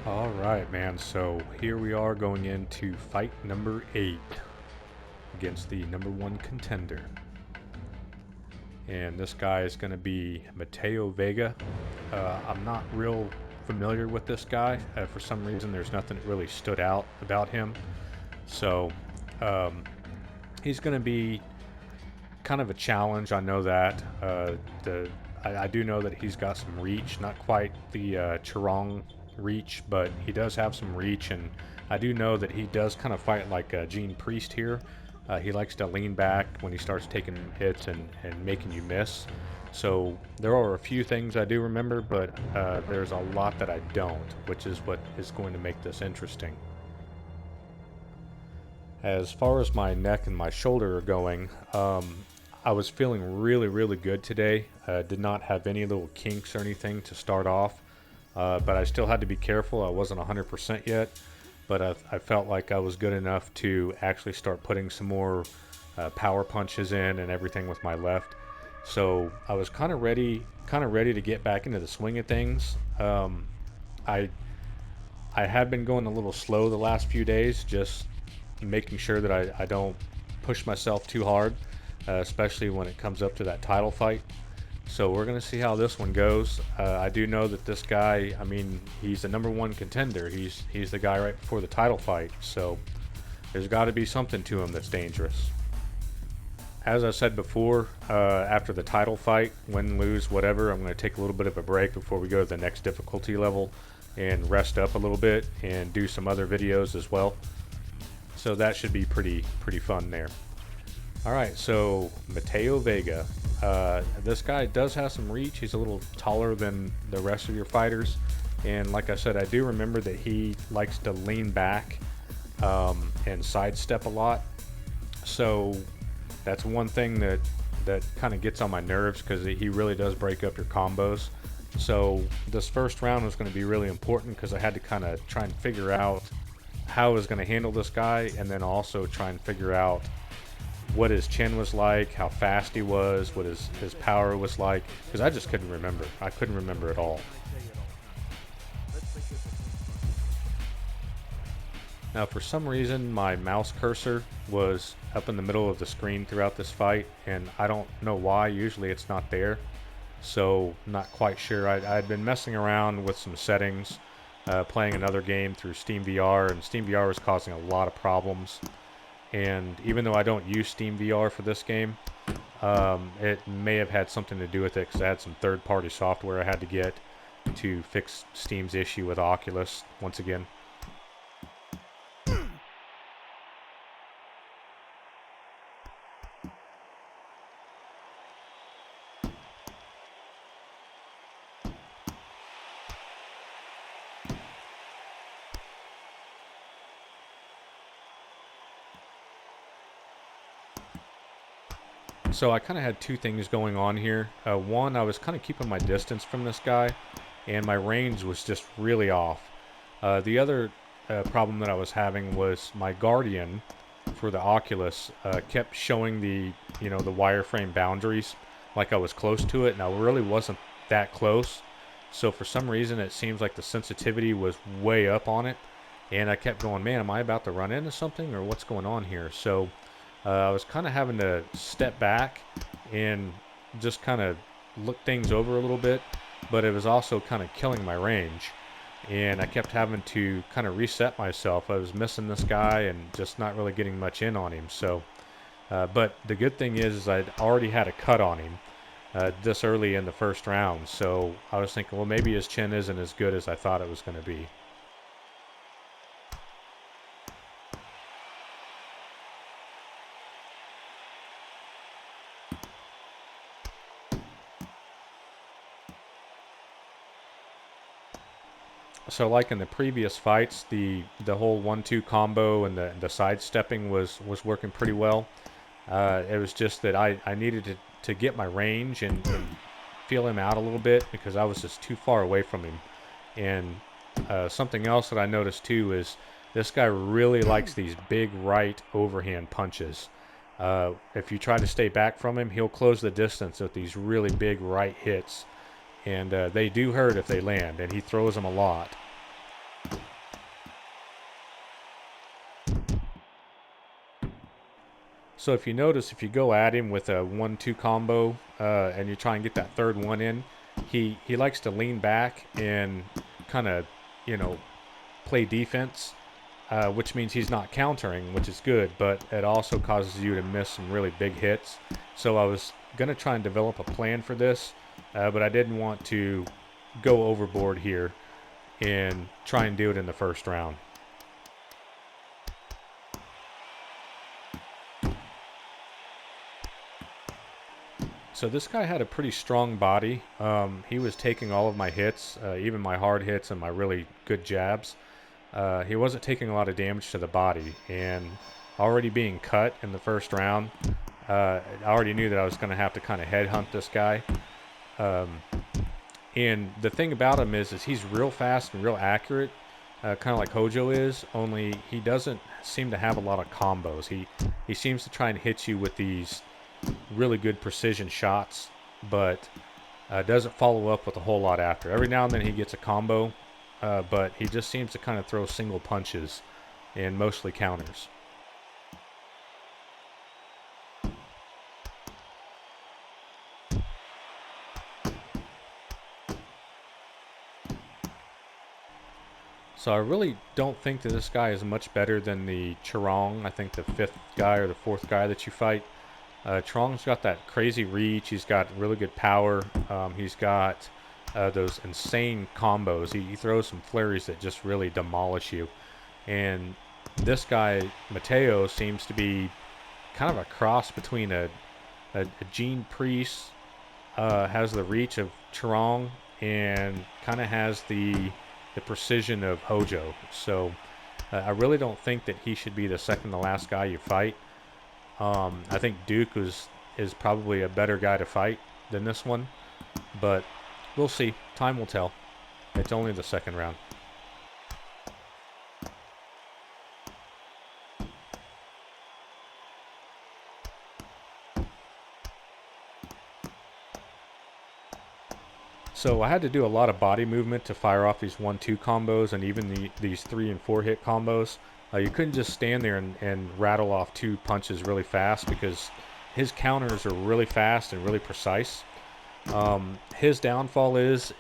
All right, man. So here we are going into fight number 8 against the number 1 contender. And this guy is going to be Mateo Vega. I'm not real familiar with this guy. For some reason, there's nothing that really stood out about him. So um, he's going to be kind of a challenge. I know that. I do know that he's got some reach, not quite the Charong reach, but he does have some reach, and I do know that he does kind of fight like Gene Priest here. He likes to lean back when he starts taking hits and making you miss. So there are a few things I do remember, but there's a lot that I don't, which is what is going to make this interesting. As far as my neck and my shoulder are going, I was feeling really, really good today. Did not have any little kinks or anything to start off, but I still had to be careful. I wasn't 100% yet, but I felt like I was good enough to actually start putting some more power punches in and everything with my left. So I was kind of ready to get back into the swing of things. I I have been going a little slow the last few days, just making sure that I don't push myself too hard, especially when it comes up to that title fight. So we're going to see how this one goes. I do know that this guy, I mean, he's the number 1 contender. He's the guy right before the title fight. So there's got to be something to him that's dangerous. As I said before, after the title fight, win, lose, whatever, I'm going to take a little bit of a break before we go to the next difficulty level and rest up a little bit and do some other videos as well. So that should be pretty fun there. All right, so Mateo Vega. This guy does have some reach. He's a little taller than the rest of your fighters, and like I said, I do remember that he likes to lean back and sidestep a lot. So that's one thing that kind of gets on my nerves because he really does break up your combos. So this first round was going to be really important because I had to kind of try and figure out how I was going to handle this guy, and then also try and figure out what his chin was like, how fast he was, what his power was like, because I just couldn't remember. I couldn't remember at all. Now, for some reason, my mouse cursor was up in the middle of the screen throughout this fight, and I don't know why. Usually it's not there, so not quite sure. I'd been messing around with some settings, playing another game through Steam VR, and Steam VR was causing a lot of problems. And even though I don't use Steam VR for this game, it may have had something to do with it because I had some third-party software I had to get to fix Steam's issue with Oculus once again. So I kind of had two things going on here. One, I was kind of keeping my distance from this guy, and my range was just really off. The other problem that I was having was my Guardian for the Oculus kept showing the wireframe boundaries, like I was close to it, and I really wasn't that close. So for some reason, it seems like the sensitivity was way up on it, and I kept going, man, am I about to run into something, or what's going on here? So I was kind of having to step back and just kind of look things over a little bit, but it was also kind of killing my range. And I kept having to kind of reset myself. I was missing this guy and just not really getting much in on him. So, but the good thing is I'd already had a cut on him this early in the first round. So I was thinking, well, maybe his chin isn't as good as I thought it was going to be. So like in the previous fights, the whole 1-2 combo and the sidestepping was working pretty well. It was just that I needed to get my range and feel him out a little bit because I was just too far away from him. And something else that I noticed too is this guy really likes these big right overhand punches. If you try to stay back from him, he'll close the distance with these really big right hits, and they do hurt if they land, and he throws them a lot. So if you notice, if you go at him with a 1-2 combo and you try and get that third one in, he likes to lean back and kind of, you know, play defense, which means he's not countering, which is good, but it also causes you to miss some really big hits. So I was going to try and develop a plan for this, but I didn't want to go overboard here and try and do it in the first round. So this guy had a pretty strong body. He was taking all of my hits, even my hard hits and my really good jabs. He wasn't taking a lot of damage to the body, and already being cut in the first round, I already knew that I was going to have to kind of headhunt this guy. And the thing about him is he's real fast and real accurate, kind of like Hojo is, only he doesn't seem to have a lot of combos. He seems to try and hit you with these really good precision shots, but doesn't follow up with a whole lot after. Every now and then he gets a combo, but he just seems to kind of throw single punches and mostly counters. So I really don't think that this guy is much better than the Chirong. I think the fifth guy or the fourth guy that you fight. Chirong's got that crazy reach. He's got really good power. He's got those insane combos. He throws some flurries that just really demolish you. And this guy, Mateo, seems to be kind of a cross between a Gene Priest, has the reach of Chirong, and kind of has the precision of Hojo. So I really don't think that he should be the second to last guy you fight. I think Duke is probably a better guy to fight than this one, but we'll see. Time will tell. It's only the second round. So I had to do a lot of body movement to fire off these 1-2 combos and even these 3 and 4 hit combos. You couldn't just stand there and rattle off 2 punches really fast because his counters are really fast and really precise. His downfall is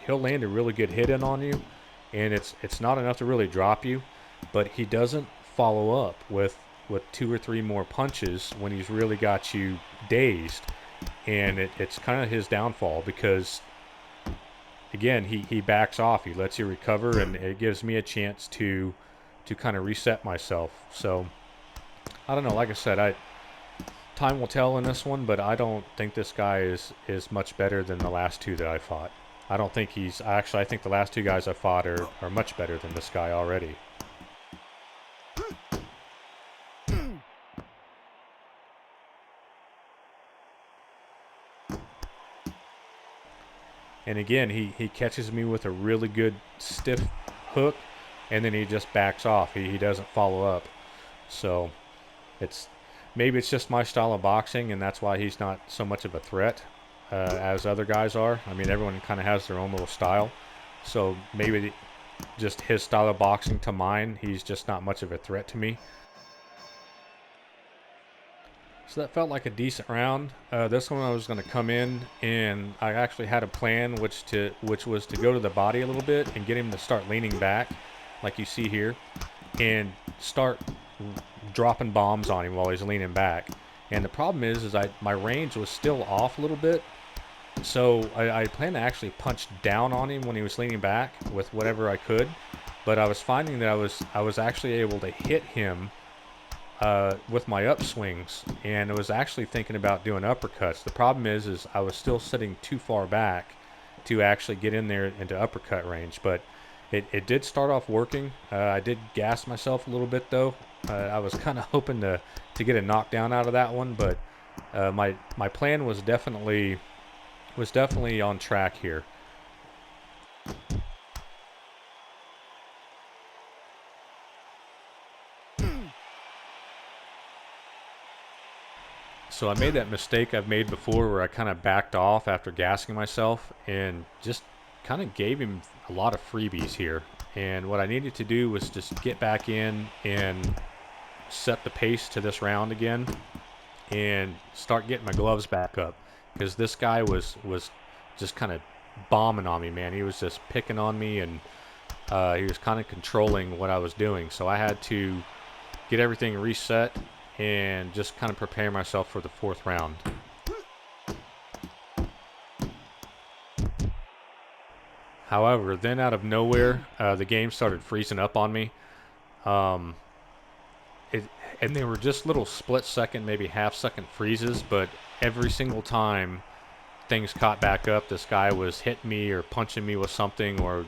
he'll land a really good hit in on you, and it's not enough to really drop you, but he doesn't follow up with 2 or 3 more punches when he's really got you dazed, and it's kind of his downfall because again, he backs off. He lets you recover, and it gives me a chance to kind of reset myself. So I don't know. Like I said, time will tell in this one, but I don't think this guy is much better than the last 2 that I fought. I don't think he's actually. I think the last 2 guys I fought are much better than this guy already. And again, he catches me with a really good stiff hook, and then he just backs off. He doesn't follow up. So maybe it's just my style of boxing, and that's why he's not so much of a threat as other guys are. I mean, everyone kind of has their own little style. So maybe just his style of boxing to mine, he's just not much of a threat to me. So that felt like a decent round. This one I was going to come in, and I actually had a plan, which was to go to the body a little bit and get him to start leaning back, like you see here, and start dropping bombs on him while he's leaning back. And the problem is my range was still off a little bit, so I planned to actually punch down on him when he was leaning back with whatever I could, but I was finding that I was actually able to hit him with my upswings, and I was actually thinking about doing uppercuts. The problem is I was still sitting too far back to actually get in there into uppercut range, but it did start off working. I did gas myself a little bit though. I was kind of hoping to get a knockdown out of that one, but my plan was definitely on track here. So I made that mistake I've made before where I kind of backed off after gassing myself and just kind of gave him a lot of freebies here. And what I needed to do was just get back in and set the pace to this round again. and start getting my gloves back up, because this guy was just kind of bombing on me, man. He was just picking on me, and he was kind of controlling what I was doing. So I had to get everything reset and just kind of prepare myself for the fourth round. However, then out of nowhere, the game started freezing up on me. Um, it, and they were just little split second, maybe half second freezes, but every single time things caught back up, this guy was hitting me or punching me with something, or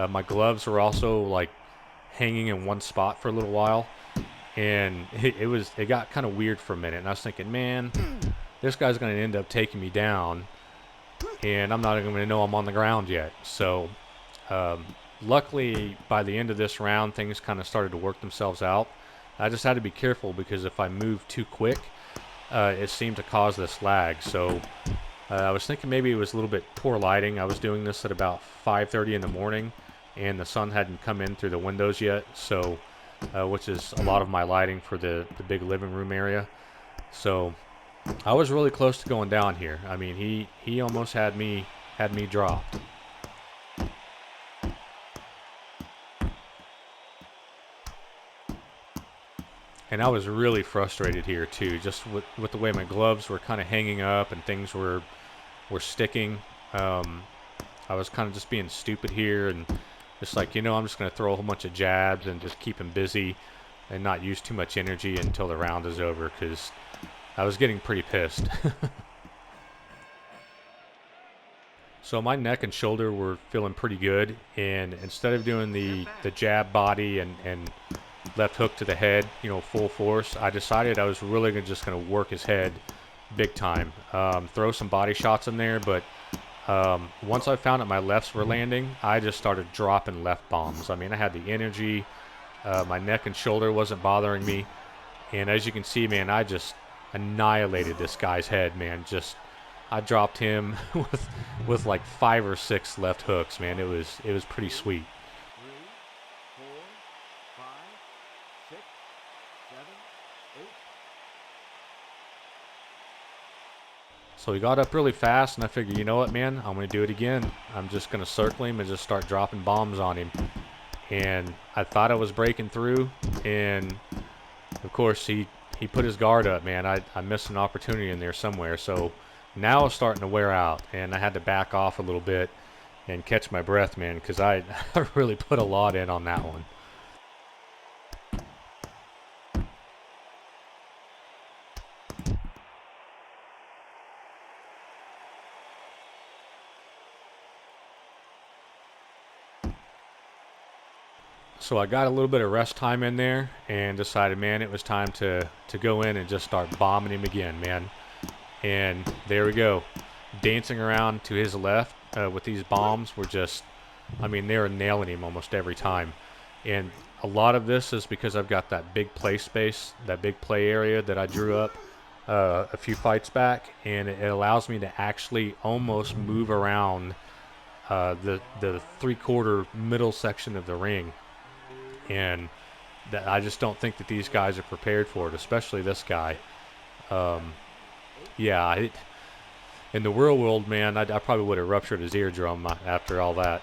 my gloves were also like hanging in one spot for a little while. And it got kind of weird for a minute. And I was thinking, man, this guy's going to end up taking me down, and I'm not even going to know I'm on the ground yet. So um, luckily, by the end of this round, things kind of started to work themselves out. I just had to be careful, because if I moved too quick, it seemed to cause this lag. So I was thinking maybe it was a little bit poor lighting. I was doing this at about 5:30 in the morning, and the sun hadn't come in through the windows yet, so which is a lot of my lighting for the big living room area. So I was really close to going down here. I mean, he almost had me dropped. And I was really frustrated here too, just with the way my gloves were kind of hanging up and things were sticking. Um, I was kind of just being stupid here, and just like, I'm just going to throw a whole bunch of jabs and just keep him busy and not use too much energy until the round is over, because I was getting pretty pissed. So my neck and shoulder were feeling pretty good, and instead of doing the jab body and left hook to the head, full force, I decided I was really just going to work his head big time. Throw some body shots in there, but once I found that my lefts were landing, I just started dropping left bombs. I mean, I had the energy. My neck and shoulder wasn't bothering me. And as you can see, man, I just annihilated this guy's head, man. I dropped him with like 5 or 6 left hooks, man. It was pretty sweet. 3, 4, 5, 6, 7, 8. So he got up really fast, and I figured, you know what, man? I'm going to do it again. I'm just going to circle him and just start dropping bombs on him. And I thought I was breaking through, and of course he put his guard up, man. I missed an opportunity in there somewhere. So now it's starting to wear out, and I had to back off a little bit and catch my breath, man, because I really put a lot in on that one. So I got a little bit of rest time in there and decided, man, it was time to go in and just start bombing him again, man. And there we go. Dancing around to his left with these bombs were just, I mean, they were nailing him almost every time. And a lot of this is because I've got that big play space, that big play area that I drew up a few fights back, and it allows me to actually almost move around the 3/4 middle section of the ring. And that I just don't think that these guys are prepared for it, especially this guy. Um, yeah, in the real world, man, I probably would have ruptured his eardrum after all that.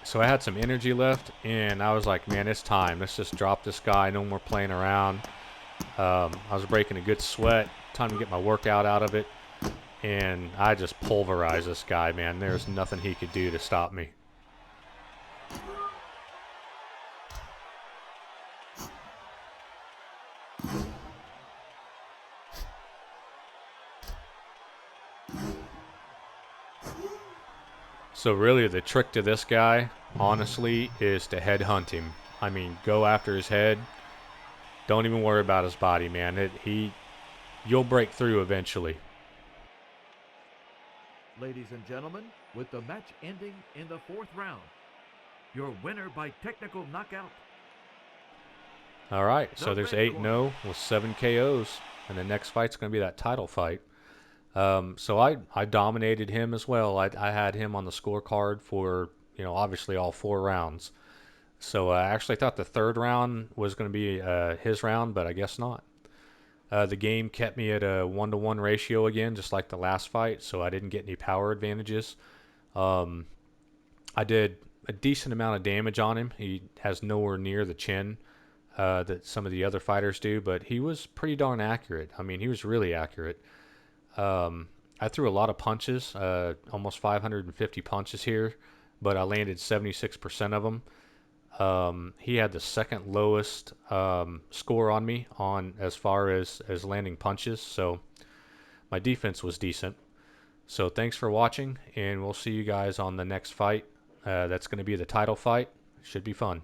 So I had some energy left, and I was like, man, it's time. Let's just drop this guy. No more playing around. I was breaking a good sweat. Time to get my workout out of it. And I just pulverized this guy, man. There's nothing he could do to stop me. So really the trick to this guy, honestly, is to headhunt him. I mean, go after his head. Don't even worry about his body, man. You'll break through eventually. Ladies and gentlemen, with the match ending in the 4th round, your winner by technical knockout. All right, so there's 8-0 with 7 KOs, and the next fight's going to be that title fight. So I dominated him as well. I had him on the scorecard for, obviously all 4 rounds. So I actually thought the third round was going to be his round, but I guess not. The game kept me at a 1-to-1 ratio again, just like the last fight, so I didn't get any power advantages. Um, I did a decent amount of damage on him. He has nowhere near the chin that some of the other fighters do, but he was pretty darn accurate. I mean, he was really accurate. Um, I threw a lot of punches, almost 550 punches here, but I landed 76% of them. He had the second lowest score on me on as far as landing punches, so my defense was decent. So thanks for watching, and we'll see you guys on the next fight. That's going to be the title fight. Should be fun.